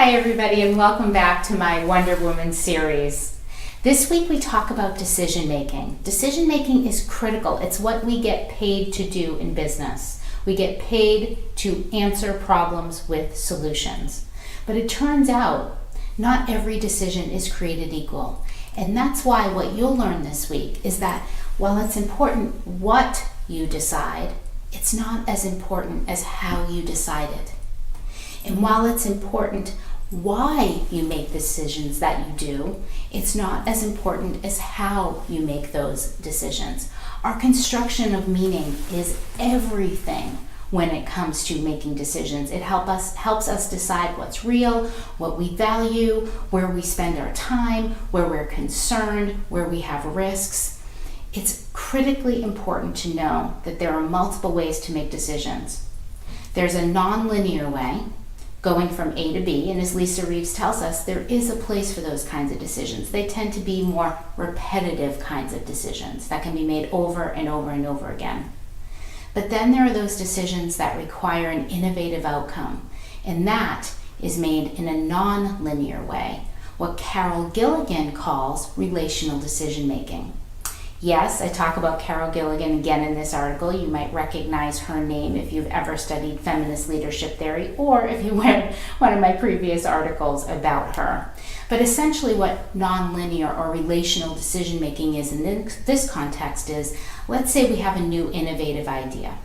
Hi everybody, and welcome back to my Wonder Woman series. This week we talk about decision making. Decision making is critical. It's what we get paid to do in business. We get paid to answer problems with solutions. But it turns out not every decision is created equal. And that's why what you'll learn this week is that while it's important what you decide, it's not as important as how you decide it. And while it's important why you make decisions that you do, it's not as important as how you make those decisions. Our construction of meaning is everything when it comes to making decisions. It helps us decide what's real, what we value, where we spend our time, where we're concerned, where we have risks. It's critically important to know that there are multiple ways to make decisions. There's a non-linear way, going from A to B, and as Lisa Reeves tells us, there is a place for those kinds of decisions. They tend to be more repetitive kinds of decisions that can be made over and over and over again. But then there are those decisions that require an innovative outcome, and that is made in a non-linear way, what Carol Gilligan calls relational decision making. Yes, I talk about Carol Gilligan again in this article. You might recognize her name if you've ever studied feminist leadership theory or if you read one of my previous articles about her. But essentially what nonlinear or relational decision making is in this context is, let's say we have a new innovative idea.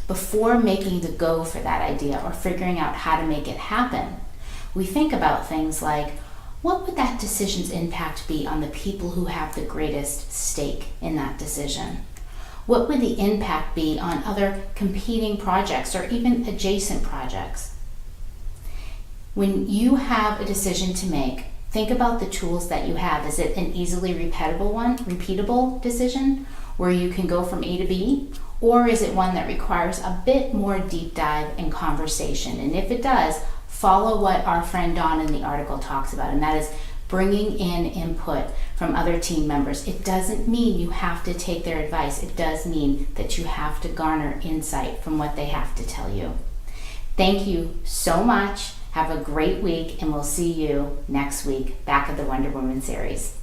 Before making the go for that idea or figuring out how to make it happen, we think about things like, what would that decision's impact be on the people who have the greatest stake in that decision? What would the impact be on other competing projects or even adjacent projects? When you have a decision to make, think about the tools that you have. Is it an easily repeatable decision where you can go from A to B? Or is it one that requires a bit more deep dive and conversation? And if it does, follow what our friend Dawn in the article talks about, and that is bringing in input from other team members. It doesn't mean you have to take their advice. It does mean that you have to garner insight from what they have to tell you. Thank you so much. Have a great week, and we'll see you next week back at the Wonder Woman series.